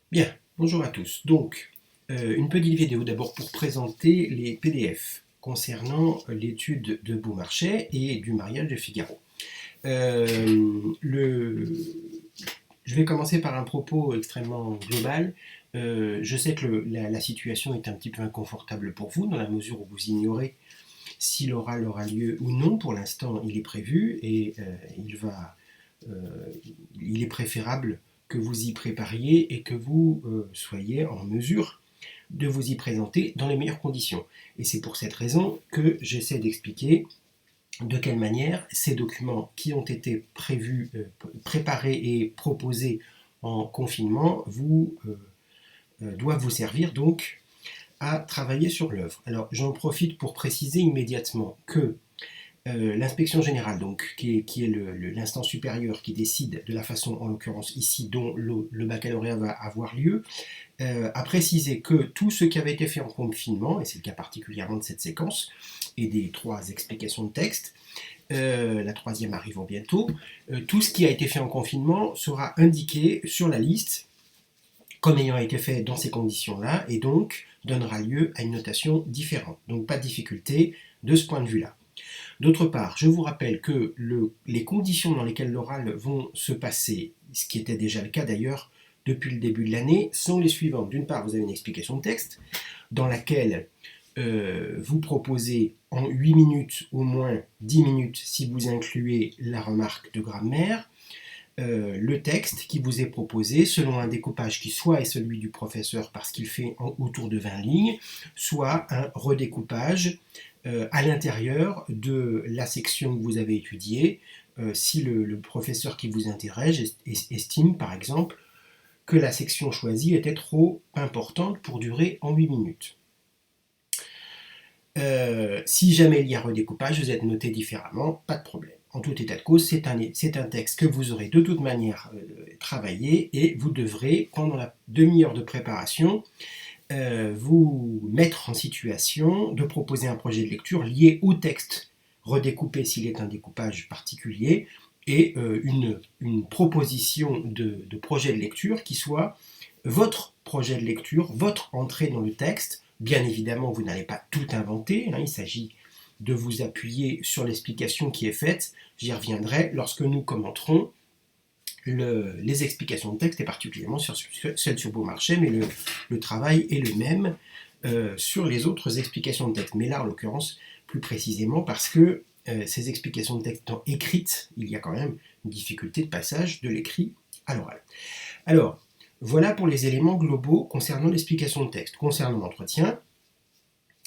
Bien, bonjour à tous. Donc, une petite vidéo d'abord pour présenter les PDF concernant l'étude de Beaumarchais et du mariage de Figaro. Je vais commencer par un propos extrêmement global. Je sais que la situation est un petit peu inconfortable pour vous, dans la mesure où vous ignorez si l'oral aura lieu ou non. Pour l'instant, il est prévu et il est préférable que vous y prépariez et que vous soyez en mesure de vous y présenter dans les meilleures conditions. Et c'est pour cette raison que j'essaie d'expliquer de quelle manière ces documents qui ont été préparés et proposés en confinement doivent vous servir donc à travailler sur l'œuvre. Alors j'en profite pour préciser immédiatement que l'inspection générale, donc, qui est l'instance supérieure qui décide de la façon, en l'occurrence ici, dont le baccalauréat va avoir lieu, a précisé que tout ce qui avait été fait en confinement, et c'est le cas particulièrement de cette séquence, et des 3 explications de texte, la troisième arrivant bientôt, tout ce qui a été fait en confinement sera indiqué sur la liste comme ayant été fait dans ces conditions-là, et donc donnera lieu à une notation différente. Donc pas de difficulté de ce point de vue-là. D'autre part, je vous rappelle que les conditions dans lesquelles l'oral vont se passer, ce qui était déjà le cas d'ailleurs depuis le début de l'année, sont les suivantes. D'une part, vous avez une explication de texte dans laquelle vous proposez en 8 minutes, au moins 10 minutes si vous incluez la remarque de grammaire, le texte qui vous est proposé selon un découpage qui soit est celui du professeur parce qu'il fait autour de 20 lignes, soit un redécoupage à l'intérieur de la section que vous avez étudiée, si le professeur qui vous intéresse estime par exemple que la section choisie était trop importante pour durer en 8 minutes. Si jamais il y a redécoupage, vous êtes noté différemment, pas de problème. En tout état de cause, c'est un texte que vous aurez de toute manière travaillé et vous devrez, pendant la demi-heure de préparation, vous mettre en situation de proposer un projet de lecture lié au texte redécoupé s'il est un découpage particulier et une proposition de projet de lecture qui soit votre projet de lecture, votre entrée dans le texte. Bien évidemment, vous n'allez pas tout inventer, il s'agit de vous appuyer sur l'explication qui est faite. J'y reviendrai lorsque nous commenterons les explications de texte, et particulièrement sur celle sur Beaumarchais, mais le travail est le même sur les autres explications de texte. Mais là, en l'occurrence, plus précisément, parce que ces explications de texte étant écrites, il y a quand même une difficulté de passage de l'écrit à l'oral. Alors, voilà pour les éléments globaux concernant l'explication de texte. Concernant l'entretien,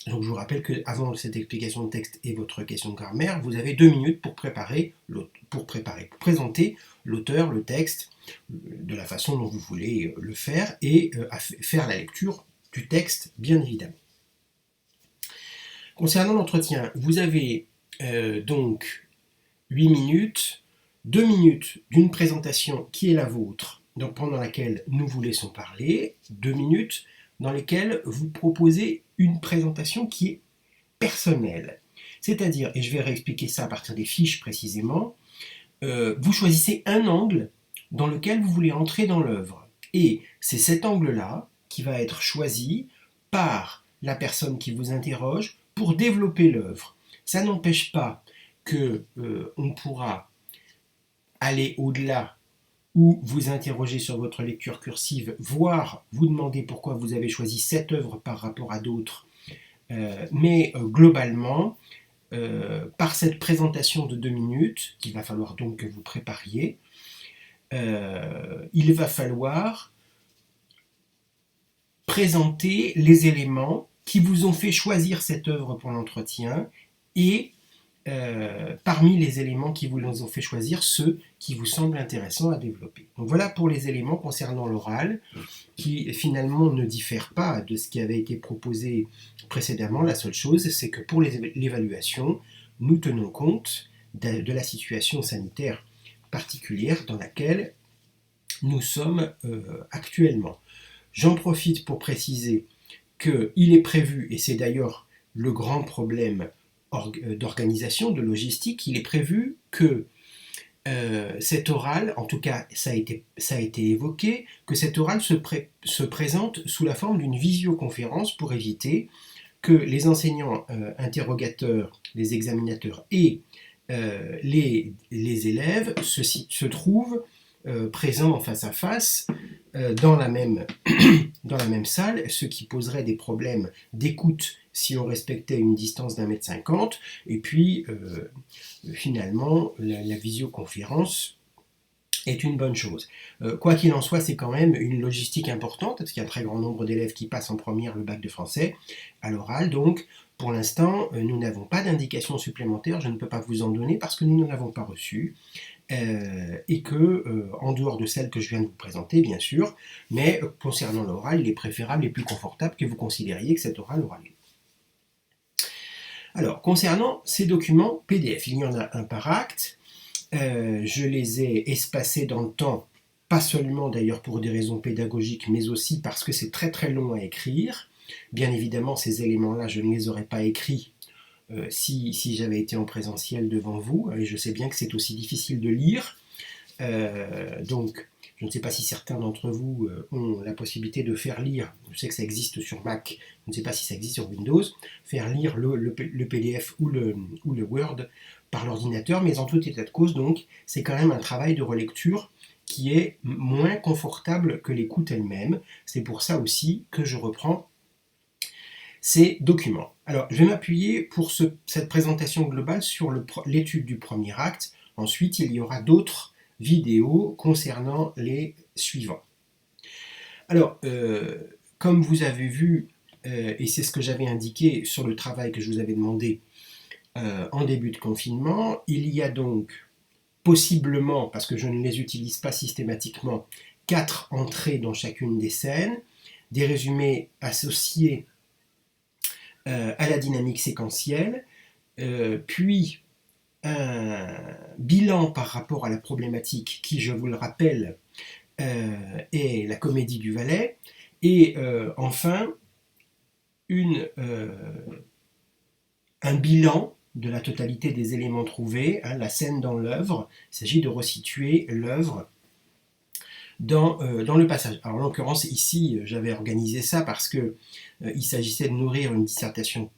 donc je vous rappelle qu'avant cette explication de texte et votre question de grammaire, vous avez 2 minutes pour présenter l'auteur, le texte, de la façon dont vous voulez le faire, et faire la lecture du texte, bien évidemment. Concernant l'entretien, vous avez donc 8 minutes, 2 minutes d'une présentation qui est la vôtre, donc pendant laquelle nous vous laissons parler, 2 minutes dans lesquelles vous proposez une présentation qui est personnelle. C'est-à-dire, et je vais réexpliquer ça à partir des fiches précisément, vous choisissez un angle dans lequel vous voulez entrer dans l'œuvre. Et c'est cet angle-là qui va être choisi par la personne qui vous interroge pour développer l'œuvre. Ça n'empêche pas qu'on pourra aller au-delà ou vous interroger sur votre lecture cursive, voire vous demander pourquoi vous avez choisi cette œuvre par rapport à d'autres. Mais globalement, par cette présentation de 2 minutes, qu'il va falloir donc que vous prépariez, il va falloir présenter les éléments qui vous ont fait choisir cette œuvre pour l'entretien et parmi les éléments qui vous ont fait choisir, ceux qui vous semblent intéressants à développer. Donc voilà pour les éléments concernant l'oral, qui finalement ne diffèrent pas de ce qui avait été proposé précédemment. La seule chose, c'est que pour l'évaluation, nous tenons compte de la situation sanitaire particulière dans laquelle nous sommes actuellement. J'en profite pour préciser qu'il est prévu, et c'est d'ailleurs le grand problème d'organisation, de logistique, il est prévu que cet oral, en tout cas ça a été évoqué, que cet oral se présente sous la forme d'une visioconférence pour éviter que les enseignants interrogateurs, les examinateurs et les élèves se trouvent présents en face à face dans la même salle, ce qui poserait des problèmes d'écoute si on respectait une distance d'1,50 m, et puis finalement la visioconférence est une bonne chose. Quoi qu'il en soit, c'est quand même une logistique importante, parce qu'il y a un très grand nombre d'élèves qui passent en première le bac de français à l'oral, donc pour l'instant, nous n'avons pas d'indication supplémentaire, je ne peux pas vous en donner parce que nous n'en avons pas reçu, et que, en dehors de celle que je viens de vous présenter, bien sûr, mais concernant l'oral, il est préférable et plus confortable que vous considériez que cet oral aura lieu. Alors, concernant ces documents PDF, il y en a un par acte. Je les ai espacés dans le temps, pas seulement d'ailleurs pour des raisons pédagogiques, mais aussi parce que c'est très très long à écrire. Bien évidemment, ces éléments-là, je ne les aurais pas écrits si j'avais été en présentiel devant vous, et je sais bien que c'est aussi difficile de lire. Donc, je ne sais pas si certains d'entre vous ont la possibilité de faire lire, je sais que ça existe sur Mac, je ne sais pas si ça existe sur Windows, faire lire le PDF ou le Word par l'ordinateur, mais en tout état de cause, donc, c'est quand même un travail de relecture qui est moins confortable que l'écoute elle-même. C'est pour ça aussi que je reprends ces documents. Alors, je vais m'appuyer pour cette présentation globale sur l'étude du premier acte. Ensuite, il y aura d'autres vidéos concernant les suivants. Alors, comme vous avez vu, et c'est ce que j'avais indiqué sur le travail que je vous avais demandé en début de confinement, il y a donc possiblement, parce que je ne les utilise pas systématiquement, 4 entrées dans chacune des scènes, des résumés associés à la dynamique séquentielle, puis un bilan par rapport à la problématique qui, je vous le rappelle, est la comédie du valet, et enfin un bilan de la totalité des éléments trouvés, la scène dans l'œuvre. Il s'agit de resituer l'œuvre dans le passage. Alors en l'occurrence ici, j'avais organisé ça parce que il s'agissait de nourrir une dissertation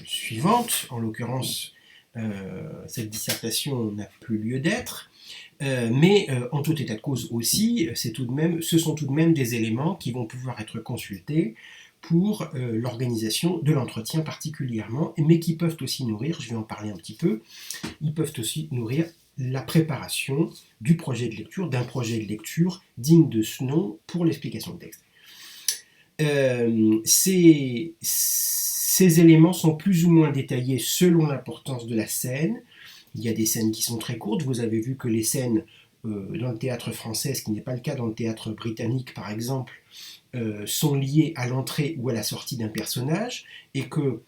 suivante. En l'occurrence, cette dissertation n'a plus lieu d'être, mais en tout état de cause aussi, ce sont tout de même des éléments qui vont pouvoir être consultés pour l'organisation de l'entretien particulièrement, mais qui peuvent aussi nourrir, je vais en parler un petit peu, ils peuvent aussi nourrir la préparation du projet de lecture, d'un projet de lecture digne de ce nom pour l'explication de texte. Ces éléments sont plus ou moins détaillés selon l'importance de la scène. Il y a des scènes qui sont très courtes. Vous avez vu que les scènes dans le théâtre français, ce qui n'est pas le cas dans le théâtre britannique par exemple, sont liées à l'entrée ou à la sortie d'un personnage, et que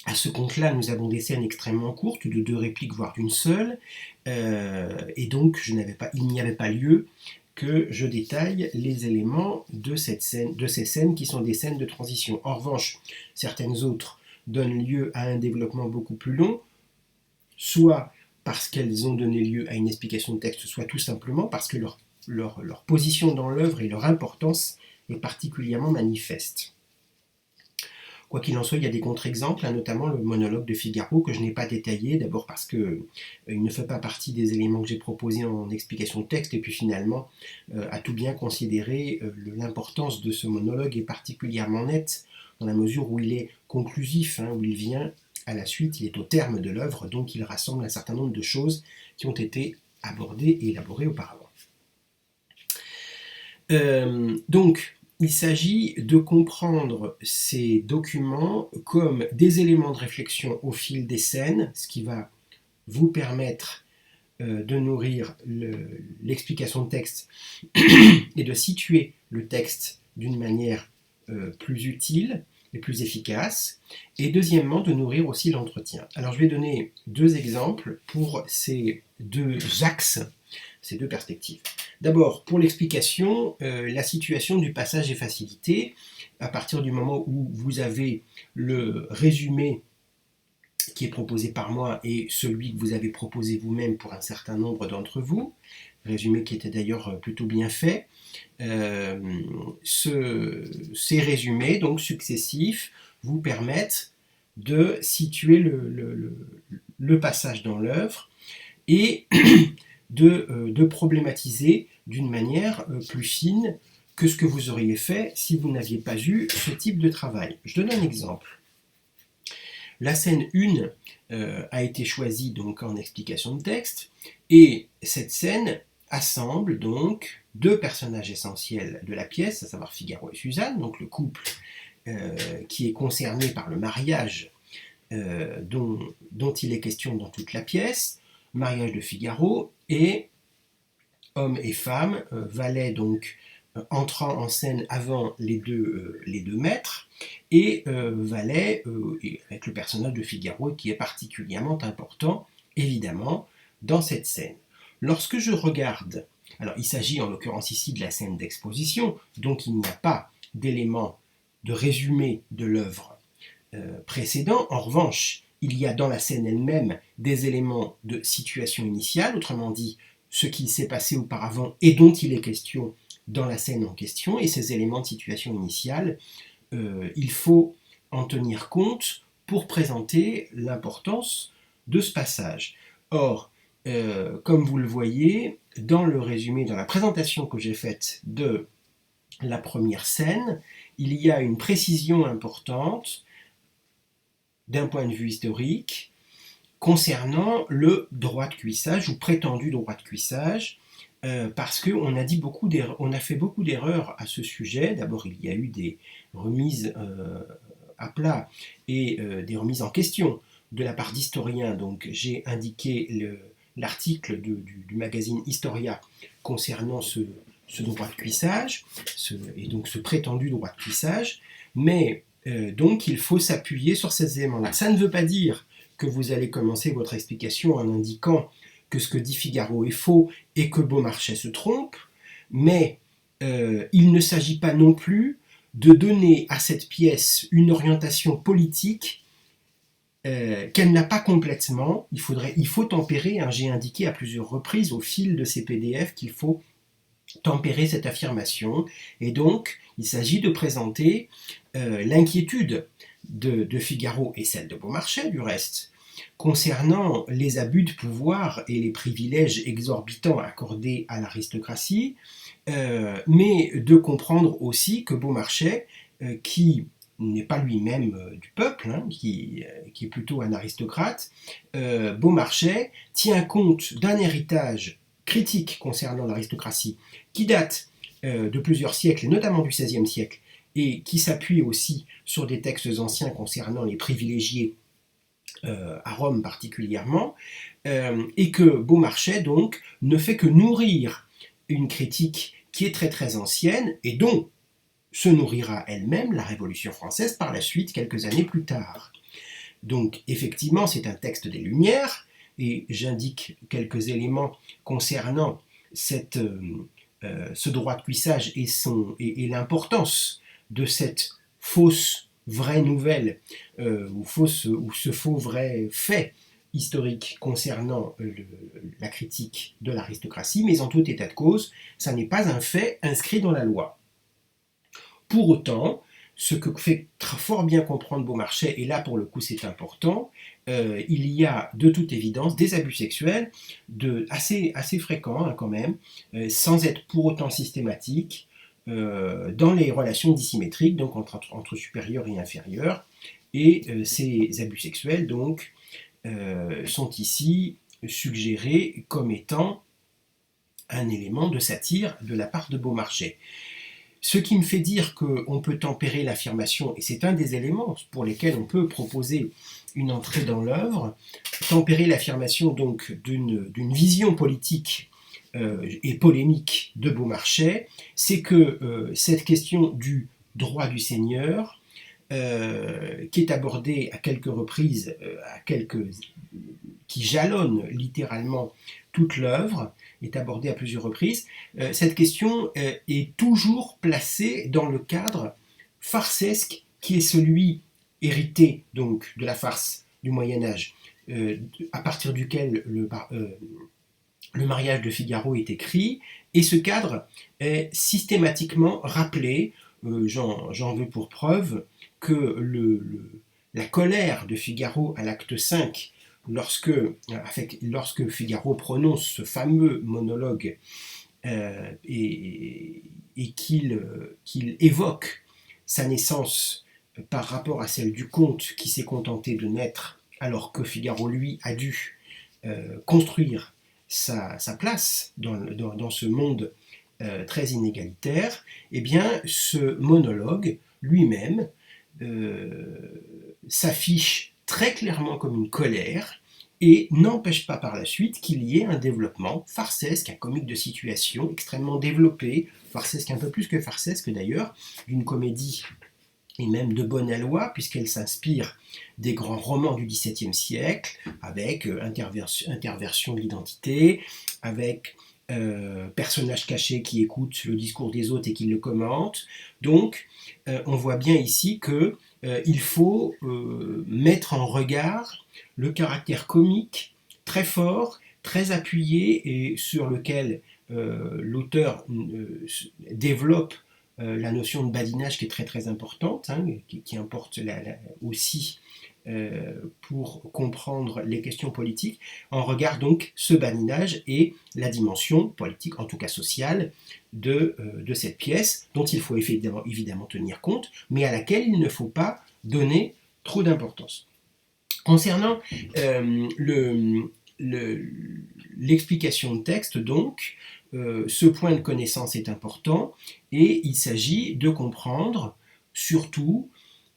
à ce compte-là, nous avons des scènes extrêmement courtes, de 2 répliques, voire d'une seule, et donc il n'y avait pas lieu que je détaille les éléments de ces scènes qui sont des scènes de transition. En revanche, certaines autres donnent lieu à un développement beaucoup plus long, soit parce qu'elles ont donné lieu à une explication de texte, soit tout simplement parce que leur position dans l'œuvre et leur importance est particulièrement manifeste. Quoi qu'il en soit, il y a des contre-exemples, notamment le monologue de Figaro que je n'ai pas détaillé, d'abord parce qu'il ne fait pas partie des éléments que j'ai proposés en explication de texte, et puis finalement, à tout bien considérer, l'importance de ce monologue est particulièrement nette, dans la mesure où il est conclusif, où il vient à la suite, il est au terme de l'œuvre, donc il rassemble un certain nombre de choses qui ont été abordées et élaborées auparavant. Donc, il s'agit de comprendre ces documents comme des éléments de réflexion au fil des scènes, ce qui va vous permettre de nourrir l'explication de texte et de situer le texte d'une manière plus utile et plus efficace, et deuxièmement de nourrir aussi l'entretien. Alors je vais donner 2 exemples pour ces 2 axes, ces 2 perspectives. D'abord, pour l'explication, la situation du passage est facilitée à partir du moment où vous avez le résumé qui est proposé par moi et celui que vous avez proposé vous-même pour un certain nombre d'entre vous, résumé qui était d'ailleurs plutôt bien fait. Ces résumés donc successifs vous permettent de situer le passage dans l'œuvre et de problématiser d'une manière plus fine que ce que vous auriez fait si vous n'aviez pas eu ce type de travail. Je donne un exemple. La scène 1 a été choisie donc en explication de texte, et cette scène assemble donc deux personnages essentiels de la pièce, à savoir Figaro et Suzanne, donc le couple qui est concerné par le mariage dont il est question dans toute la pièce, mariage de Figaro, et homme et femme, valet donc entrant en scène avant les deux maîtres, et valet avec le personnage de Figaro qui est particulièrement important, évidemment, dans cette scène. Lorsque je regarde, alors il s'agit en l'occurrence ici de la scène d'exposition, donc il n'y a pas d'élément de résumé de l'œuvre précédent. En revanche, il y a dans la scène elle-même des éléments de situation initiale, autrement dit, ce qui s'est passé auparavant et dont il est question dans la scène en question, et ces éléments de situation initiale, il faut en tenir compte pour présenter l'importance de ce passage. Or, comme vous le voyez, dans le résumé, dans la présentation que j'ai faite de la première scène, il y a une précision importante d'un point de vue historique concernant le droit de cuissage ou prétendu droit de cuissage, parce qu'on a fait beaucoup d'erreurs à ce sujet. D'abord, il y a eu des remises à plat et des remises en question de la part d'historiens. Donc, j'ai indiqué l'article du magazine Historia concernant ce droit de cuissage, et donc ce prétendu droit de cuissage, mais donc il faut s'appuyer sur ces éléments-là. Ça ne veut pas dire que vous allez commencer votre explication en indiquant que ce que dit Figaro est faux et que Beaumarchais se trompe, mais il ne s'agit pas non plus de donner à cette pièce une orientation politique qu'elle n'a pas complètement. Il faut tempérer, hein, j'ai indiqué à plusieurs reprises au fil de ces PDF qu'il faut tempérer cette affirmation, et donc il s'agit de présenter l'inquiétude de Figaro et celle de Beaumarchais du reste, concernant les abus de pouvoir et les privilèges exorbitants accordés à l'aristocratie, mais de comprendre aussi que Beaumarchais, qui n'est pas lui-même du peuple, hein, qui est plutôt un aristocrate, Beaumarchais tient compte d'un héritage critique concernant l'aristocratie qui date de plusieurs siècles, et notamment du XVIe siècle, et qui s'appuie aussi sur des textes anciens concernant les privilégiés à Rome particulièrement, et que Beaumarchais donc ne fait que nourrir une critique qui est très très ancienne et dont se nourrira elle-même la Révolution française par la suite, quelques années plus tard. Donc effectivement, c'est un texte des Lumières, et j'indique quelques éléments concernant ce droit de cuissage et l'importance de cette fausse vraie nouvelle ou ce faux vrai fait historique concernant la critique de l'aristocratie, mais en tout état de cause, ça n'est pas un fait inscrit dans la loi. Pour autant, ce que fait fort bien comprendre Beaumarchais, et là pour le coup c'est important, il y a de toute évidence des abus sexuels assez fréquents hein, quand même, sans être pour autant systématiques, dans les relations dissymétriques, donc entre supérieurs et inférieurs, et ces abus sexuels donc sont ici suggérés comme étant un élément de satire de la part de Beaumarchais. Ce qui me fait dire qu'on peut tempérer l'affirmation, et c'est un des éléments pour lesquels on peut proposer une entrée dans l'œuvre, tempérer l'affirmation donc d'une vision politique et polémique de Beaumarchais, c'est que cette question du droit du seigneur, qui est abordée à quelques reprises, qui jalonne littéralement toute l'œuvre, est abordée à plusieurs reprises, cette question est toujours placée dans le cadre farcesque qui est celui hérité donc de la farce du Moyen-Âge, à partir duquel le mariage de Figaro est écrit, et ce cadre est systématiquement rappelé. J'en veux pour preuve que la colère de Figaro à l'acte 5, lorsque Figaro prononce ce fameux monologue et qu'il évoque sa naissance par rapport à celle du comte qui s'est contenté de naître, alors que Figaro, lui, a dû construire sa place dans ce monde très inégalitaire, eh bien, ce monologue lui-même s'affiche très clairement comme une colère et n'empêche pas par la suite qu'il y ait un développement farsesque, un comique de situation extrêmement développé, farsesque un peu plus que farsesque d'ailleurs, d'une comédie et même de bonne aloi, puisqu'elle s'inspire des grands romans du XVIIe siècle, avec interversion de l'identité, avec personnages cachés qui écoutent le discours des autres et qui le commentent. Donc, on voit bien ici qu'il faut mettre en regard le caractère comique très fort, très appuyé et sur lequel l'auteur développe la notion de badinage qui est très très importante, hein, qui importe aussi pour comprendre les questions politiques. On regarde donc ce badinage et la dimension politique, en tout cas sociale, de cette pièce, dont il faut évidemment tenir compte, mais à laquelle il ne faut pas donner trop d'importance. Concernant l'explication de texte, donc, ce point de connaissance est important et il s'agit de comprendre surtout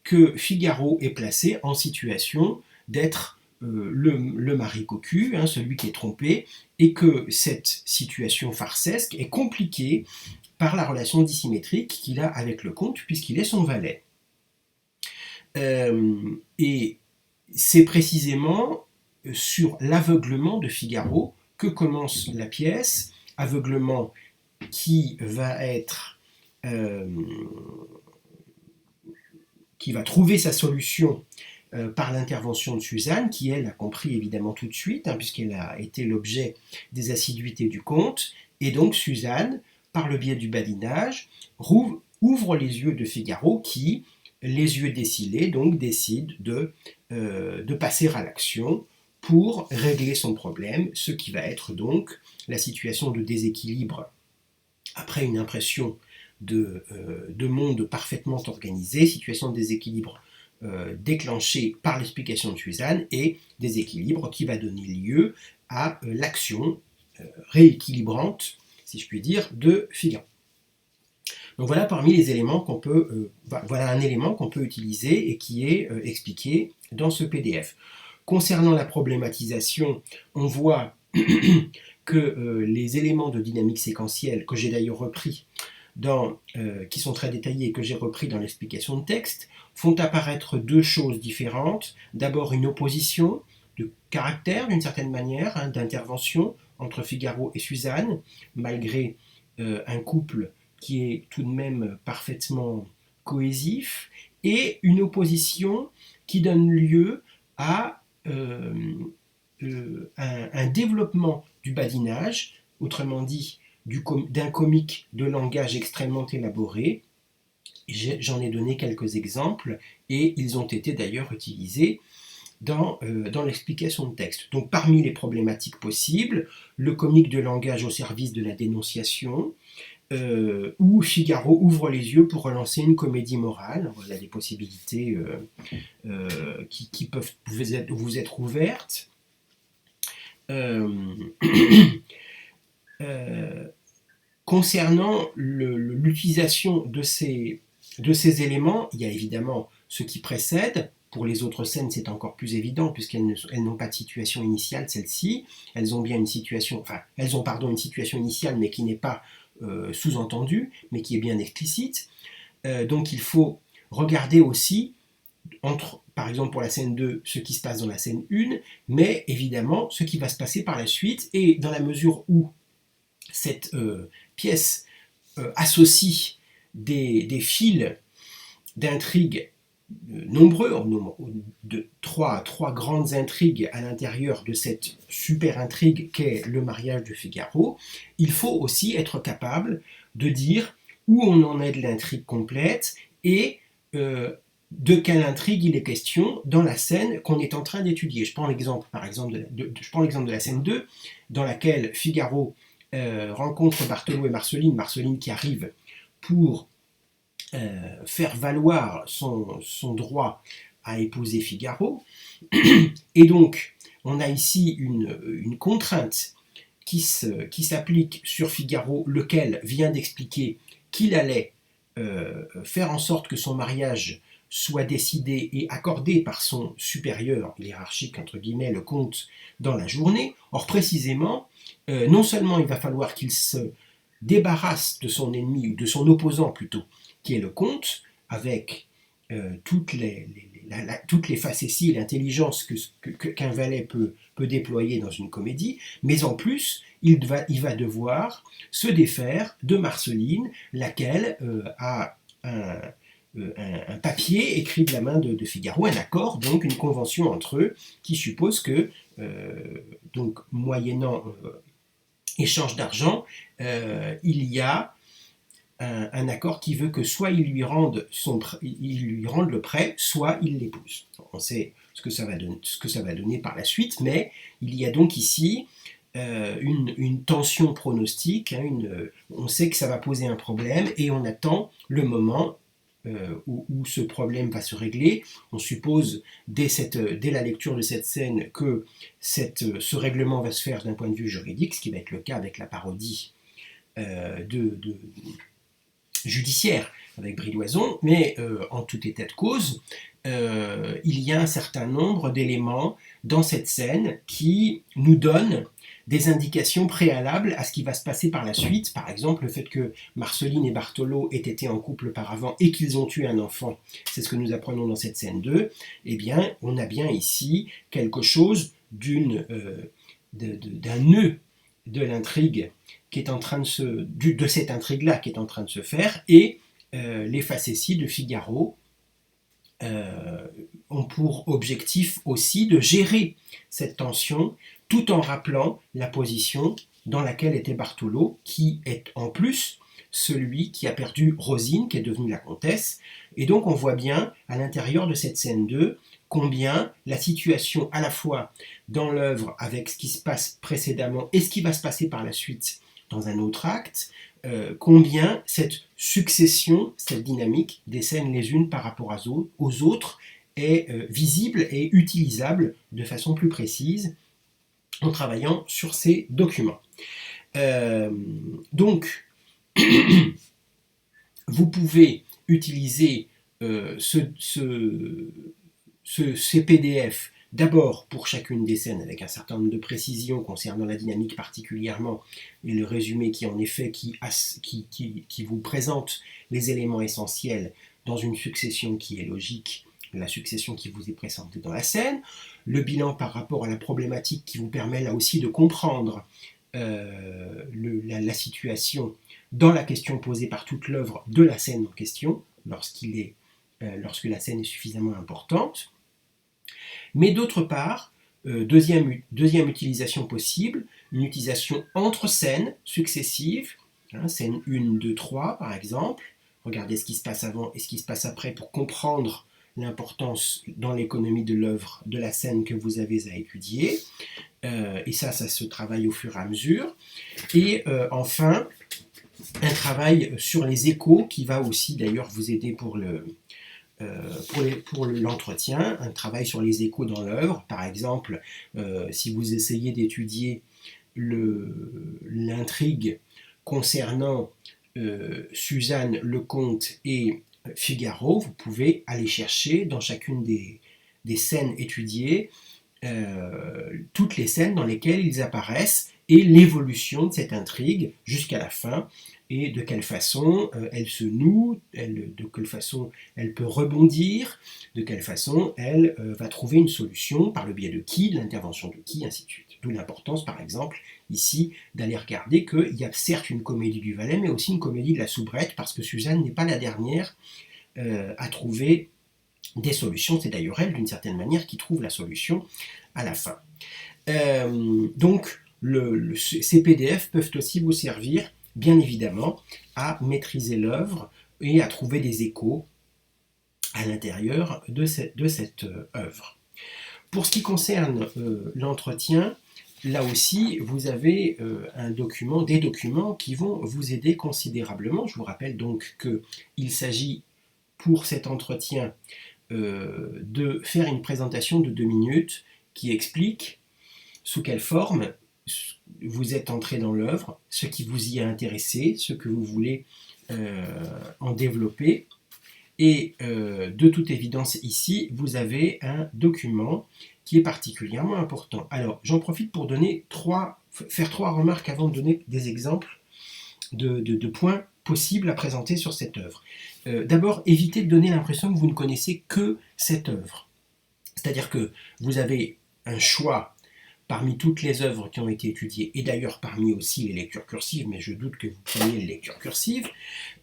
que Figaro est placé en situation d'être le mari cocu, hein, celui qui est trompé, et que cette situation farsesque est compliquée par la relation dissymétrique qu'il a avec le comte puisqu'il est son valet. Et c'est précisément sur l'aveuglement de Figaro que commence la pièce, aveuglement qui va trouver sa solution par l'intervention de Suzanne, qui elle a compris évidemment tout de suite, hein, puisqu'elle a été l'objet des assiduités du comte, et donc Suzanne, par le biais du badinage, ouvre les yeux de Figaro qui, les yeux décilés, donc décide de passer à l'action pour régler son problème, ce qui va être donc la situation de déséquilibre après une impression de monde parfaitement organisé, situation de déséquilibre déclenchée par l'explication de Suzanne et déséquilibre qui va donner lieu à l'action rééquilibrante, si je puis dire, de Figaro. Donc voilà parmi les éléments qu'on peut, voilà un élément qu'on peut utiliser et qui est expliqué dans ce PDF. Concernant la problématisation, on voit que les éléments de dynamique séquentielle, que j'ai d'ailleurs repris, qui sont très détaillés et que j'ai repris dans l'explication de texte, font apparaître deux choses différentes. D'abord une opposition de caractère, d'une certaine manière, hein, d'intervention entre Figaro et Suzanne, malgré un couple qui est tout de même parfaitement cohésif, et une opposition qui donne lieu à un développement du badinage, autrement dit d'un comique de langage extrêmement élaboré. J'en ai donné quelques exemples et ils ont été d'ailleurs utilisés dans l'explication de texte. Donc parmi les problématiques possibles, le comique de langage au service de la dénonciation, où Figaro ouvre les yeux pour relancer une comédie morale. Voilà des possibilités qui peuvent vous être ouvertes. Concernant l'utilisation de ces éléments, il y a évidemment ce qui précède. Pour les autres scènes, c'est encore plus évident puisqu'elles n'ont pas de situation initiale, celles-ci. Elles ont bien une situation, une situation initiale, mais qui n'est pas sous-entendue, mais qui est bien explicite. Donc il faut regarder aussi, par exemple pour la scène 2, ce qui se passe dans la scène 1, mais évidemment ce qui va se passer par la suite, et dans la mesure où cette pièce associe des fils d'intrigue nombreux, en nombre de trois grandes intrigues à l'intérieur de cette super intrigue qu'est le mariage de Figaro, il faut aussi être capable de dire où on en est de l'intrigue complète et de quelle intrigue il est question dans la scène qu'on est en train d'étudier. Je prends l'exemple, je prends l'exemple de la scène 2, dans laquelle Figaro rencontre Bartholo et Marceline, Marceline qui arrive pour faire valoir son droit à épouser Figaro. Et donc, on a ici une contrainte qui s'applique sur Figaro, lequel vient d'expliquer qu'il allait faire en sorte que son mariage soit décidé et accordé par son supérieur hiérarchique, entre guillemets, le comte, dans la journée. Or, précisément, non seulement il va falloir qu'il se débarrasse de son ennemi, ou de son opposant plutôt, qui est le comte, avec toutes les facéties et l'intelligence qu'un valet peut déployer dans une comédie, mais en plus, il va devoir se défaire de Marceline, laquelle a un papier écrit de la main de Figaro, un accord, donc une convention entre eux, qui suppose que, donc moyennant échange d'argent, il y a un accord qui veut que soit il lui rende le prêt, soit il l'épouse. On sait ce que ça va donner par la suite, mais il y a donc ici une tension pronostique, hein, on sait que ça va poser un problème et on attend le moment où ce problème va se régler. On suppose dès la lecture de cette scène que ce règlement va se faire d'un point de vue juridique, ce qui va être le cas avec la parodie judiciaire avec Bridoison, mais en tout état de cause, il y a un certain nombre d'éléments dans cette scène qui nous donnent des indications préalables à ce qui va se passer par la suite. Par exemple, le fait que Marceline et Bartholo aient été en couple auparavant et qu'ils ont eu un enfant, c'est ce que nous apprenons dans cette scène 2. Eh bien, on a bien ici quelque chose d'un nœud de l'intrigue qui est en train de cette intrigue-là qui est en train de se faire, et les facéties de Figaro ont pour objectif aussi de gérer cette tension tout en rappelant la position dans laquelle était Bartholo, qui est en plus celui qui a perdu Rosine, qui est devenue la comtesse. Et donc on voit bien à l'intérieur de cette scène 2 combien la situation à la fois dans l'œuvre avec ce qui se passe précédemment et ce qui va se passer par la suite dans un autre acte, combien cette succession, cette dynamique des scènes les unes par rapport aux autres est visible et utilisable de façon plus précise en travaillant sur ces documents. Donc, vous pouvez utiliser ces PDF d'abord pour chacune des scènes avec un certain nombre de précisions concernant la dynamique particulièrement et le résumé qui en effet qui vous présente les éléments essentiels dans une succession qui est logique, la succession qui vous est présentée dans la scène, le bilan par rapport à la problématique qui vous permet là aussi de comprendre la situation dans la question posée par toute l'œuvre de la scène en question, lorsque la scène est suffisamment importante. Mais d'autre part, deuxième utilisation possible, une utilisation entre scènes successives, hein, scène 1, 2, 3 par exemple, regardez ce qui se passe avant et ce qui se passe après pour comprendre l'importance dans l'économie de l'œuvre de la scène que vous avez à étudier, et ça se travaille au fur et à mesure. Et enfin, un travail sur les échos qui va aussi d'ailleurs vous aider pour l'entretien, un travail sur les échos dans l'œuvre. Par exemple, si vous essayez d'étudier l'intrigue concernant Suzanne, Lecomte et Figaro, vous pouvez aller chercher dans chacune des scènes étudiées toutes les scènes dans lesquelles ils apparaissent et l'évolution de cette intrigue jusqu'à la fin, et de quelle façon elle se noue, de quelle façon elle peut rebondir, de quelle façon elle va trouver une solution, par le biais de qui, de l'intervention de qui, ainsi de suite. D'où l'importance, par exemple, ici, d'aller regarder qu'il y a certes une comédie du valet, mais aussi une comédie de la soubrette, parce que Suzanne n'est pas la dernière à trouver des solutions. C'est d'ailleurs elle, d'une certaine manière, qui trouve la solution à la fin. Donc, ces PDF peuvent aussi vous servir, bien évidemment, à maîtriser l'œuvre et à trouver des échos à l'intérieur de cette œuvre. Pour ce qui concerne l'entretien, là aussi, vous avez des documents qui vont vous aider considérablement. Je vous rappelle donc qu'il s'agit pour cet entretien de faire une présentation de 2 minutes qui explique sous quelle forme vous êtes entré dans l'œuvre, ce qui vous y a intéressé, ce que vous voulez en développer. Et de toute évidence, ici, vous avez un document qui est particulièrement important. Alors, j'en profite pour faire 3 remarques avant de donner des exemples de points possibles à présenter sur cette œuvre. D'abord, évitez de donner l'impression que vous ne connaissez que cette œuvre. C'est-à-dire que vous avez un choix parmi toutes les œuvres qui ont été étudiées, et d'ailleurs parmi aussi les lectures cursives, mais je doute que vous preniez les lectures cursives,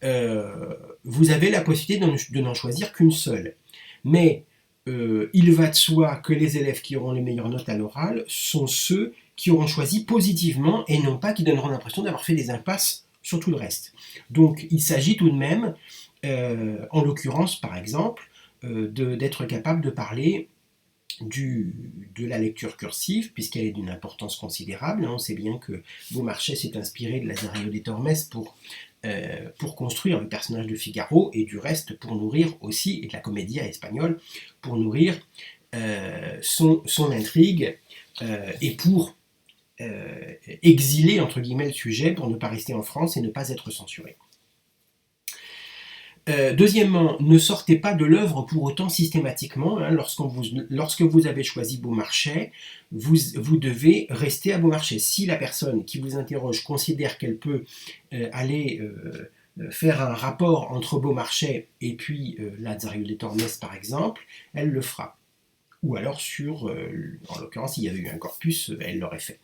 vous avez la possibilité de n'en choisir qu'une seule. Mais il va de soi que les élèves qui auront les meilleures notes à l'oral sont ceux qui auront choisi positivement et non pas qui donneront l'impression d'avoir fait des impasses sur tout le reste. Donc il s'agit tout de même, en l'occurrence par exemple, d'être capable de parler de la lecture cursive, puisqu'elle est d'une importance considérable. On sait bien que Beaumarchais s'est inspiré de Lazarillo de Tormes pour construire le personnage de Figaro, et du reste pour nourrir aussi, et de la Commedia espagnole, pour nourrir son intrigue, et pour exiler entre guillemets le sujet pour ne pas rester en France et ne pas être censuré. Deuxièmement, ne sortez pas de l'œuvre pour autant systématiquement. Lorsque vous avez choisi Beaumarchais, vous devez rester à Beaumarchais. Si la personne qui vous interroge considère qu'elle peut aller faire un rapport entre Beaumarchais et puis Lazarillo de Tormes par exemple, elle le fera. Ou alors en l'occurrence, s'il y avait eu un corpus, elle l'aurait fait.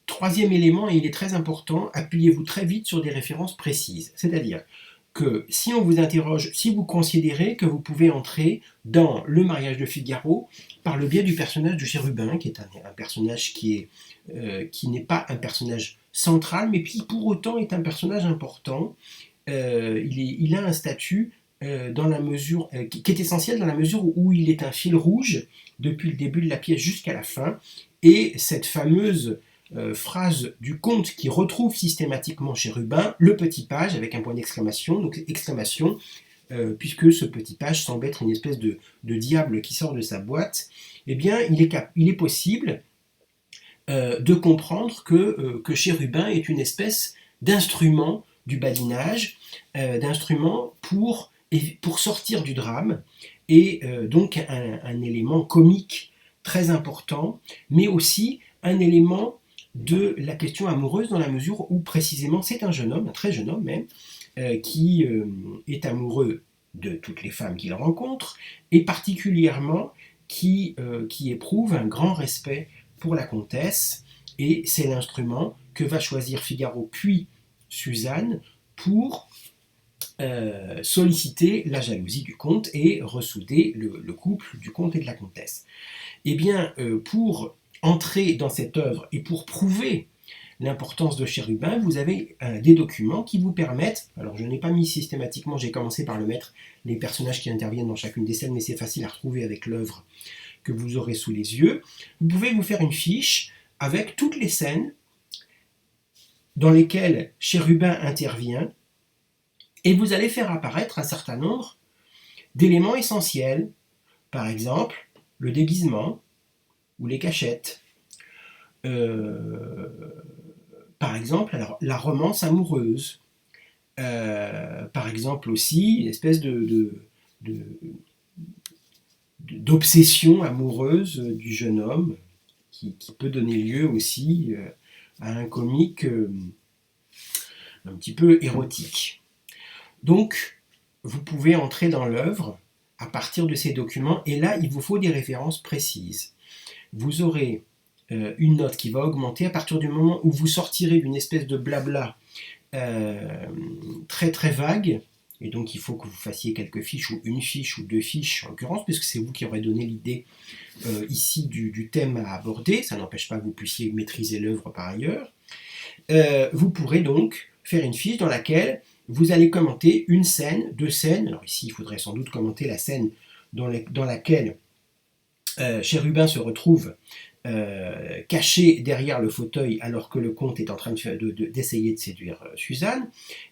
Troisième élément, et il est très important, appuyez-vous très vite sur des références précises. C'est-à-dire que si on vous interroge, si vous considérez que vous pouvez entrer dans le mariage de Figaro par le biais du personnage de Chérubin, qui est un personnage qui n'est pas un personnage central, mais qui pour autant est un personnage important, il a un statut dans la mesure, qui est essentiel dans la mesure où il est un fil rouge depuis le début de la pièce jusqu'à la fin, et cette fameuse phrase du conte qui retrouve systématiquement Chérubin, le petit page avec un point d'exclamation, donc exclamation, puisque ce petit page semble être une espèce de diable qui sort de sa boîte, eh bien il est possible de comprendre que Chérubin est une espèce d'instrument du badinage, d'instrument pour sortir du drame, et donc un élément comique très important, mais aussi un élément de la question amoureuse dans la mesure où précisément c'est un jeune homme, un très jeune homme même, qui est amoureux de toutes les femmes qu'il rencontre, et particulièrement qui éprouve un grand respect pour la comtesse, et c'est l'instrument que va choisir Figaro puis Suzanne pour solliciter la jalousie du comte et ressouder le couple du comte et de la comtesse. Eh bien, pour entrer dans cette œuvre et pour prouver l'importance de Chérubin, vous avez des documents qui vous permettent, alors je n'ai pas mis systématiquement, j'ai commencé par le mettre, les personnages qui interviennent dans chacune des scènes, mais c'est facile à retrouver avec l'œuvre que vous aurez sous les yeux. Vous pouvez vous faire une fiche avec toutes les scènes dans lesquelles Chérubin intervient, et vous allez faire apparaître un certain nombre d'éléments essentiels, par exemple le déguisement ou les cachettes. Par exemple, alors, la romance amoureuse. Par exemple aussi, une espèce d'obsession amoureuse du jeune homme qui peut donner lieu aussi à un comique un petit peu érotique. Donc, vous pouvez entrer dans l'œuvre à partir de ces documents, et là, il vous faut des références précises. Vous aurez une note qui va augmenter à partir du moment où vous sortirez d'une espèce de blabla très très vague, et donc il faut que vous fassiez quelques fiches, ou une fiche, ou deux fiches en l'occurrence, puisque c'est vous qui aurez donné l'idée ici du thème à aborder, ça n'empêche pas que vous puissiez maîtriser l'œuvre par ailleurs. Vous pourrez donc faire une fiche dans laquelle vous allez commenter une scène, deux scènes. Alors ici, il faudrait sans doute commenter la scène dans laquelle Chérubin se retrouve caché derrière le fauteuil alors que le comte est en train d'essayer de séduire Suzanne.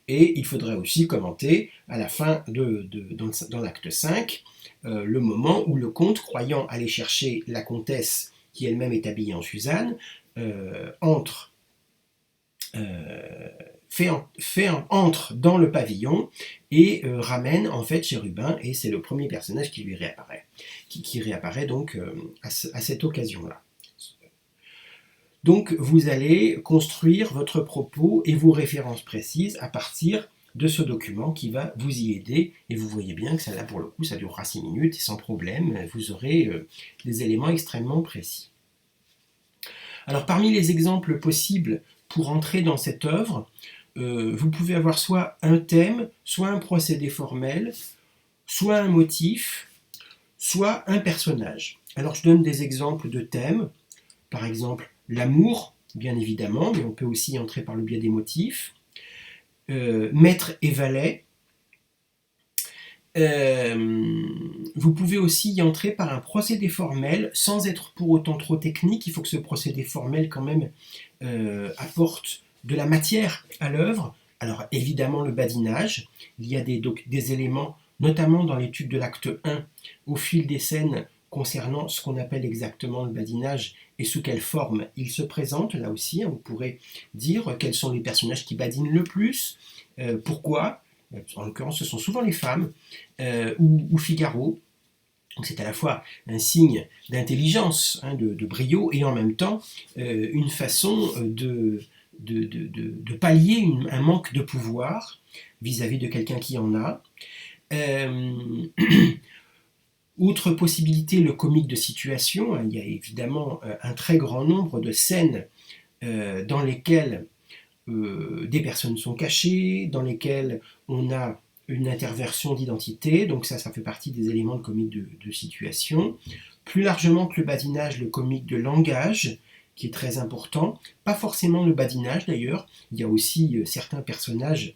Et il faudrait aussi commenter à la fin dans l'acte 5 le moment où le comte, croyant aller chercher la comtesse qui elle-même est habillée en Suzanne, entre dans le pavillon et ramène en fait Chérubin, et c'est le premier personnage qui lui réapparaît, qui réapparaît donc à cette occasion-là. Donc vous allez construire votre propos et vos références précises à partir de ce document qui va vous y aider, et vous voyez bien que ça là pour le coup ça durera 6 minutes et sans problème vous aurez des éléments extrêmement précis. Alors parmi les exemples possibles pour entrer dans cette œuvre, vous pouvez avoir soit un thème, soit un procédé formel, soit un motif, soit un personnage. Alors je donne des exemples de thèmes, par exemple l'amour, bien évidemment, mais on peut aussi y entrer par le biais des motifs, maître et valet. Vous pouvez aussi y entrer par un procédé formel sans être pour autant trop technique. Il faut que ce procédé formel quand même apporte de la matière à l'œuvre. Alors évidemment le badinage, il y a des éléments, notamment dans l'étude de l'acte 1, au fil des scènes concernant ce qu'on appelle exactement le badinage et sous quelle forme il se présente. Là aussi, vous pourrez dire quels sont les personnages qui badinent le plus, pourquoi. En l'occurrence, ce sont souvent les femmes, ou Figaro. Donc c'est à la fois un signe d'intelligence, de brio, et en même temps une façon de pallier un manque de pouvoir vis-à-vis de quelqu'un qui en a. Autre possibilité, le comique de situation. Il y a évidemment un très grand nombre de scènes dans lesquelles des personnes sont cachées, dans lesquelles on a une interversion d'identité, donc ça fait partie des éléments de comique de situation. Plus largement que le badinage, le comique de langage, qui est très important. Pas forcément le badinage d'ailleurs, il y a aussi certains personnages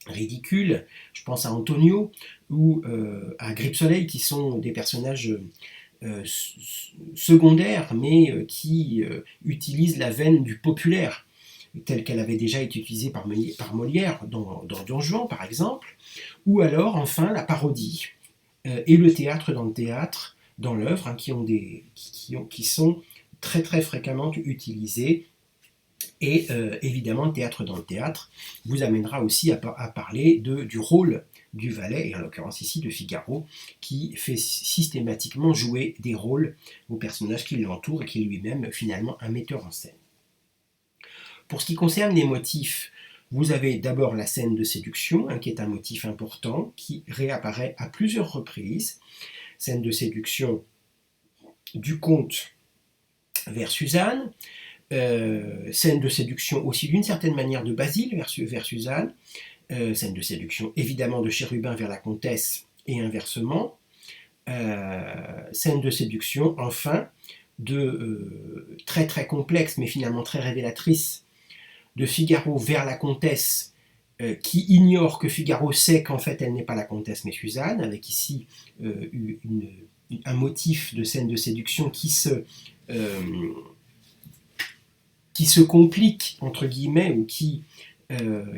ridicules, je pense à Antonio ou à Grip-Soleil, qui sont des personnages secondaires, mais qui utilisent la veine du populaire, telle qu'elle avait déjà été utilisée par Molière dans Don Juan par exemple, ou alors enfin la parodie et le théâtre dans le théâtre, dans l'œuvre, hein, qui sont très très fréquemment utilisés. Et évidemment le théâtre dans le théâtre vous amènera aussi à parler du rôle du valet, et en l'occurrence ici de Figaro, qui fait systématiquement jouer des rôles aux personnages qui l'entourent et qui est lui-même finalement un metteur en scène. Pour ce qui concerne les motifs, vous avez d'abord la scène de séduction, qui est un motif important, qui réapparaît à plusieurs reprises. Scène de séduction du comte vers Suzanne, scène de séduction aussi d'une certaine manière de Basile vers Suzanne, scène de séduction évidemment de Chérubin vers la comtesse et inversement, scène de séduction enfin très très complexe mais finalement très révélatrice de Figaro vers la comtesse, qui ignore que Figaro sait qu'en fait elle n'est pas la comtesse mais Suzanne, avec ici un motif de scène de séduction qui se complique entre guillemets, ou qui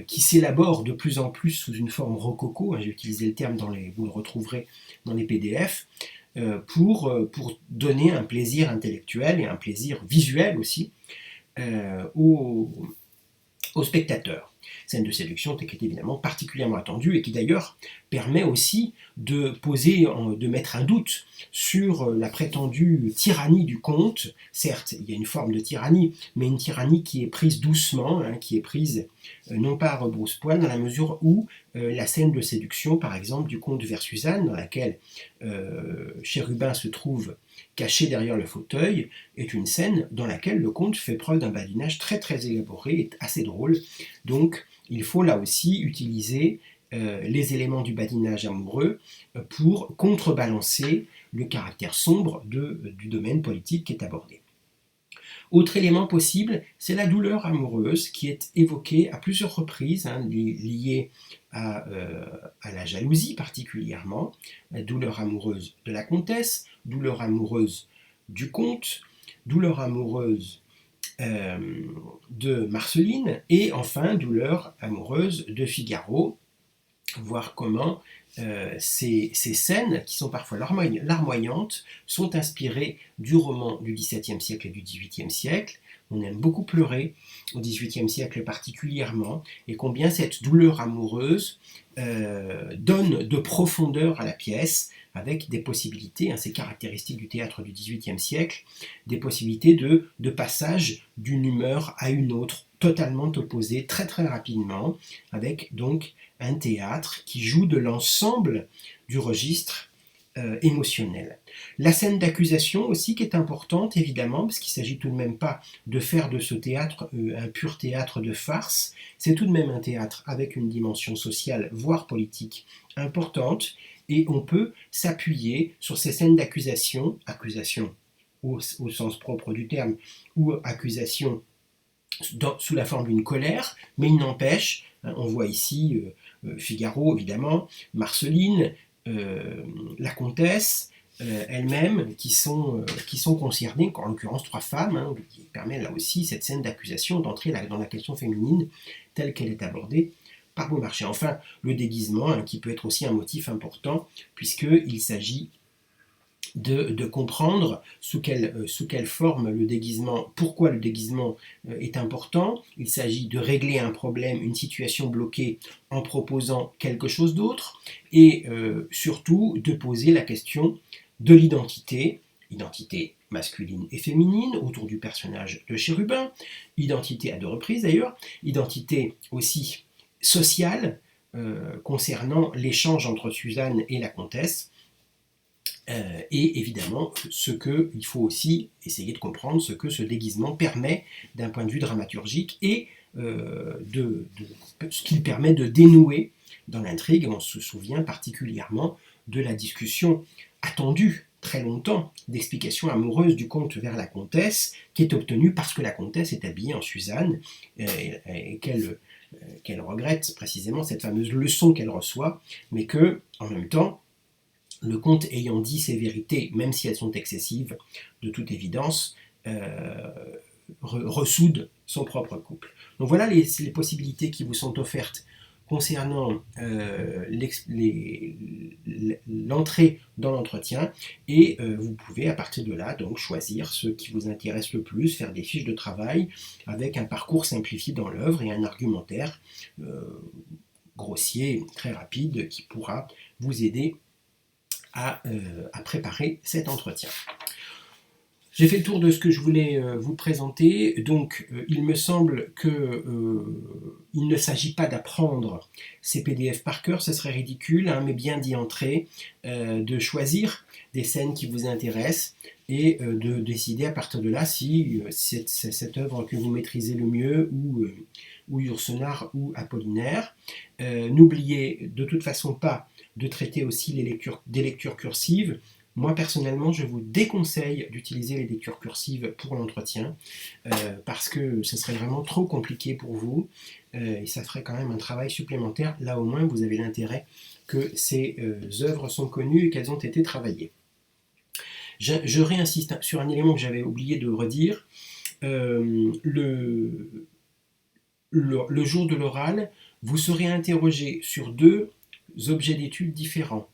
s'élabore de plus en plus sous une forme rococo, j'ai utilisé le terme vous le retrouverez dans les PDF, pour donner un plaisir intellectuel et un plaisir visuel aussi aux spectateurs. Scène de séduction qui est évidemment particulièrement attendue et qui d'ailleurs permet aussi de mettre un doute sur la prétendue tyrannie du comte. Certes, il y a une forme de tyrannie, mais une tyrannie qui est prise doucement, qui est prise non pas à rebrousse-poil, dans la mesure où la scène de séduction, par exemple, du comte vers Suzanne, dans laquelle Chérubin se trouve caché derrière le fauteuil, est une scène dans laquelle le comte fait preuve d'un badinage très très élaboré et assez drôle. Donc il faut là aussi utiliser les éléments du badinage amoureux pour contrebalancer le caractère sombre du domaine politique qui est abordé. Autre élément possible, c'est la douleur amoureuse qui est évoquée à plusieurs reprises, liée à la jalousie particulièrement, la douleur amoureuse de la comtesse, douleur amoureuse du comte, douleur amoureuse de Marceline et enfin douleur amoureuse de Figaro, voir comment ces scènes, qui sont parfois larmoyantes, sont inspirées du roman du XVIIe siècle et du XVIIIe siècle. On aime beaucoup pleurer au XVIIIe siècle particulièrement, et combien cette douleur amoureuse donne de profondeur à la pièce, avec des possibilités, c'est caractéristique du théâtre du XVIIIe siècle, des possibilités de passage d'une humeur à une autre, totalement opposée, très très rapidement, avec donc un théâtre qui joue de l'ensemble du registre émotionnel. La scène d'accusation aussi qui est importante évidemment, parce qu'il ne s'agit tout de même pas de faire de ce théâtre un pur théâtre de farce, c'est tout de même un théâtre avec une dimension sociale, voire politique importante, et on peut s'appuyer sur ces scènes d'accusation, accusation au sens propre du terme, ou accusation sous la forme d'une colère, mais il n'empêche, on voit ici Figaro évidemment, Marceline, la comtesse elle-même qui sont concernées, en l'occurrence 3 femmes, qui permet là aussi cette scène d'accusation d'entrer dans la question féminine telle qu'elle est abordée par Beaumarchais. Enfin, le déguisement qui peut être aussi un motif important puisqu'il s'agit de comprendre sous quelle forme le déguisement, pourquoi le déguisement est important. Il s'agit de régler un problème, une situation bloquée en proposant quelque chose d'autre et surtout de poser la question de l'identité, identité masculine et féminine autour du personnage de Chérubin, identité à 2 reprises d'ailleurs, identité aussi sociale concernant l'échange entre Suzanne et la comtesse, et évidemment, il faut aussi essayer de comprendre ce que ce déguisement permet d'un point de vue dramaturgique et ce qu'il permet de dénouer dans l'intrigue. On se souvient particulièrement de la discussion attendue très longtemps d'explication amoureuse du comte vers la comtesse, qui est obtenue parce que la comtesse est habillée en Suzanne et qu'elle regrette précisément cette fameuse leçon qu'elle reçoit, mais que, en même temps, le comte ayant dit ces vérités, même si elles sont excessives, de toute évidence, ressoude son propre couple. Donc voilà les possibilités qui vous sont offertes concernant l'entrée dans l'entretien, et vous pouvez à partir de là donc choisir ce qui vous intéresse le plus, faire des fiches de travail avec un parcours simplifié dans l'œuvre et un argumentaire grossier, très rapide, qui pourra vous aider à préparer cet entretien. J'ai fait le tour de ce que je voulais vous présenter, donc il me semble qu'il ne s'agit pas d'apprendre ces PDF par cœur, ce serait ridicule, mais bien d'y entrer, de choisir des scènes qui vous intéressent et de décider à partir de là si c'est cette œuvre que vous maîtrisez le mieux, ou Yourcenar ou Apollinaire. N'oubliez de toute façon pas de traiter aussi des lectures cursives. Moi, personnellement, je vous déconseille d'utiliser les lectures cursives pour l'entretien parce que ce serait vraiment trop compliqué pour vous et ça ferait quand même un travail supplémentaire. Là, au moins, vous avez l'intérêt que ces œuvres sont connues et qu'elles ont été travaillées. Je réinsiste sur un élément que j'avais oublié de redire. Le jour de l'oral, vous serez interrogé sur 2 objets d'étude différents.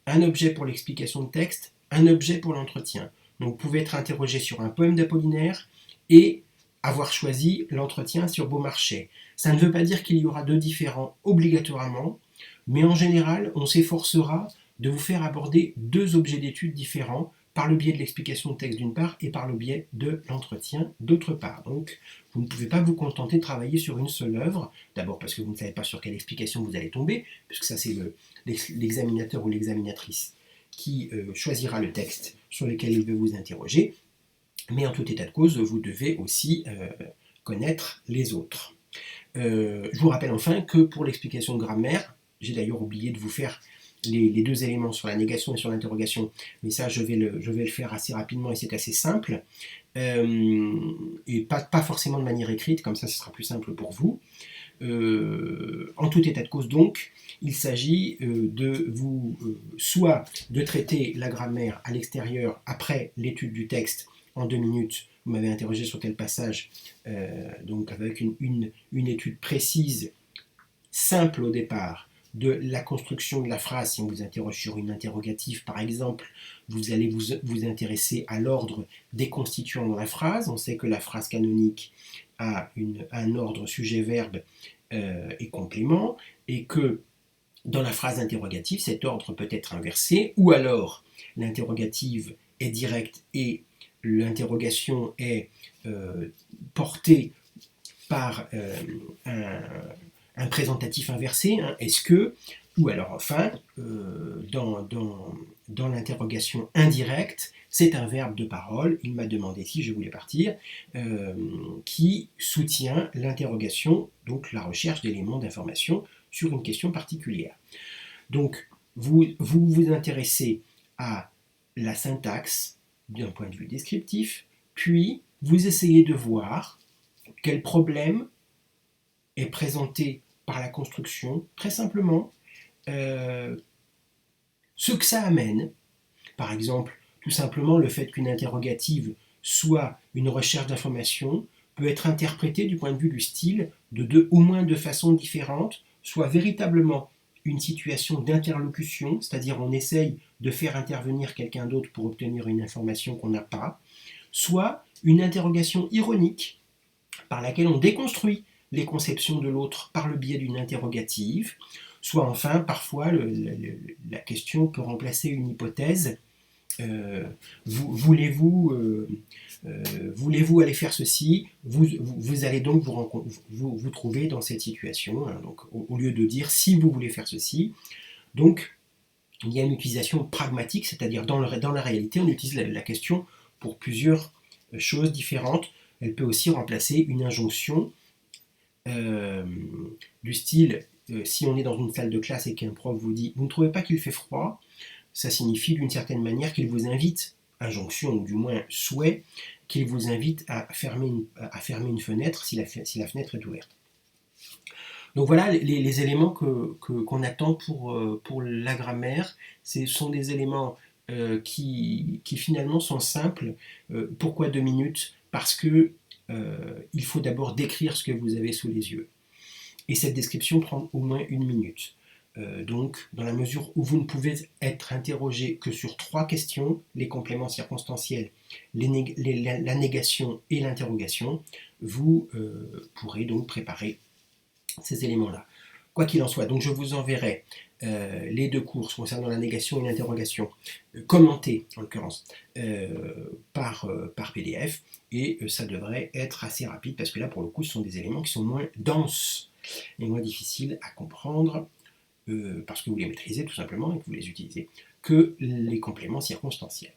Un objet pour l'explication de texte, un objet pour l'entretien. Donc vous pouvez être interrogé sur un poème d'Apollinaire et avoir choisi l'entretien sur Beaumarchais. Ça ne veut pas dire qu'il y aura 2 différents obligatoirement, mais en général, on s'efforcera de vous faire aborder 2 objets d'étude différents par le biais de l'explication de texte d'une part et par le biais de l'entretien d'autre part. Donc vous ne pouvez pas vous contenter de travailler sur une seule œuvre, d'abord parce que vous ne savez pas sur quelle explication vous allez tomber, puisque ça c'est l'examinateur ou l'examinatrice qui choisira le texte sur lequel il veut vous interroger, mais en tout état de cause, vous devez aussi connaître les autres. Je vous rappelle enfin que pour l'explication de grammaire, j'ai d'ailleurs oublié de vous faire les deux éléments sur la négation et sur l'interrogation, mais ça je vais le faire assez rapidement et c'est assez simple, et pas forcément de manière écrite, comme ça ce sera plus simple pour vous. En tout état de cause donc, il s'agit soit de traiter la grammaire à l'extérieur après l'étude du texte en 2 minutes, vous m'avez interrogé sur tel passage, donc avec une étude précise, simple au départ, de la construction de la phrase. Si on vous interroge sur une interrogative par exemple, vous allez vous intéresser à l'ordre des constituants dans la phrase. On sait que la phrase canonique a un ordre sujet-verbe et complément, et que dans la phrase interrogative, cet ordre peut être inversé, ou alors l'interrogative est directe et l'interrogation est portée par un présentatif inversé, hein, est-ce que, ou alors enfin, dans l'interrogation indirecte, c'est un verbe de parole, il m'a demandé si je voulais partir, qui soutient l'interrogation, donc la recherche d'éléments d'information sur une question particulière. Donc, vous intéressez à la syntaxe d'un point de vue descriptif, puis vous essayez de voir quel problème est présenté par la construction, très simplement, ce que ça amène, par exemple, tout simplement le fait qu'une interrogative soit une recherche d'information peut être interprétée du point de vue du style de au moins deux façons différentes, soit véritablement une situation d'interlocution, c'est-à-dire on essaye de faire intervenir quelqu'un d'autre pour obtenir une information qu'on n'a pas, soit une interrogation ironique par laquelle on déconstruit les conceptions de l'autre par le biais d'une interrogative, soit enfin parfois la question peut remplacer une hypothèse. Voulez-vous aller faire ceci, vous allez donc vous trouver dans cette situation, hein, donc, au lieu de dire si vous voulez faire ceci. Donc il y a une utilisation pragmatique, c'est-à-dire dans la réalité on utilise la question pour plusieurs choses différentes. Elle peut aussi remplacer une injonction du style si on est dans une salle de classe et qu'un prof vous dit « Vous ne trouvez pas qu'il fait froid ?» Ça signifie d'une certaine manière qu'il vous invite, injonction ou du moins souhait, qu'il vous invite à fermer une fenêtre si la fenêtre est ouverte. Donc voilà les éléments qu'on attend pour la grammaire. Ce sont des éléments qui finalement sont simples. Pourquoi 2 minutes ? Parce que il faut d'abord décrire ce que vous avez sous les yeux. Et cette description prend au moins 1 minute. Donc, dans la mesure où vous ne pouvez être interrogé que sur 3 questions, les compléments circonstanciels, la négation et l'interrogation, vous pourrez donc préparer ces éléments-là. Quoi qu'il en soit, donc je vous enverrai les 2 cours concernant la négation et l'interrogation, commentés en l'occurrence, par PDF, et ça devrait être assez rapide, parce que là pour le coup ce sont des éléments qui sont moins denses et moins difficiles à comprendre, parce que vous les maîtrisez tout simplement et que vous les utilisez, que les compléments circonstanciels.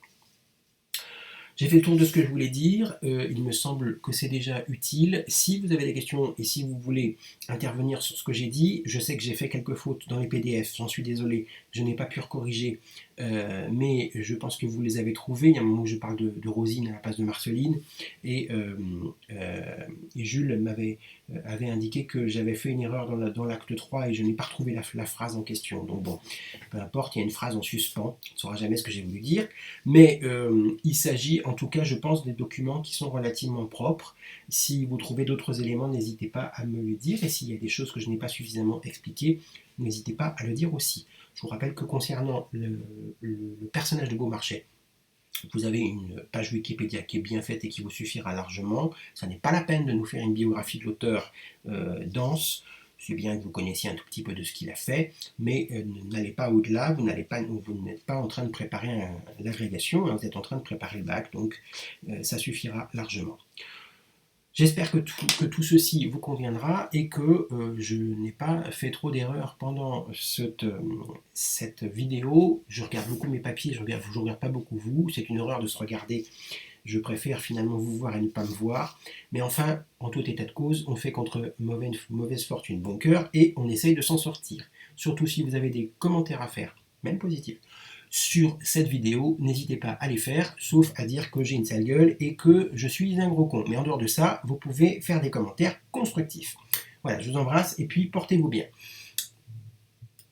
J'ai fait le tour de ce que je voulais dire, il me semble que c'est déjà utile. Si vous avez des questions et si vous voulez intervenir sur ce que j'ai dit, je sais que j'ai fait quelques fautes dans les PDF, j'en suis désolé, je n'ai pas pu corriger, mais je pense que vous les avez trouvées. Il y a un moment où je parle de Rosine à la place de Marceline, et Jules avait indiqué que j'avais fait une erreur dans l'acte 3 et je n'ai pas retrouvé la phrase en question. Donc bon, peu importe, il y a une phrase en suspens, on ne saura jamais ce que j'ai voulu dire, mais il s'agit en tout cas, je pense, des documents qui sont relativement propres. Si vous trouvez d'autres éléments, n'hésitez pas à me le dire, et s'il y a des choses que je n'ai pas suffisamment expliquées, n'hésitez pas à le dire aussi. Je vous rappelle que concernant le personnage de Beaumarchais, vous avez une page Wikipédia qui est bien faite et qui vous suffira largement. Ça n'est pas la peine de nous faire une biographie de l'auteur dense. C'est bien que vous connaissiez un tout petit peu de ce qu'il a fait, mais n'allez pas au-delà, vous n'êtes pas en train de préparer l'agrégation, hein, vous êtes en train de préparer le bac, donc ça suffira largement. J'espère que tout ceci vous conviendra et que je n'ai pas fait trop d'erreurs pendant cette vidéo. Je regarde beaucoup mes papiers, je regarde pas beaucoup vous, c'est une horreur de se regarder. Je préfère finalement vous voir et ne pas me voir. Mais enfin, en tout état de cause, on fait contre mauvaise fortune bon cœur et on essaye de s'en sortir. Surtout si vous avez des commentaires à faire, même positifs, sur cette vidéo, n'hésitez pas à les faire, sauf à dire que j'ai une sale gueule et que je suis un gros con. Mais en dehors de ça, vous pouvez faire des commentaires constructifs. Voilà, je vous embrasse et puis portez-vous bien.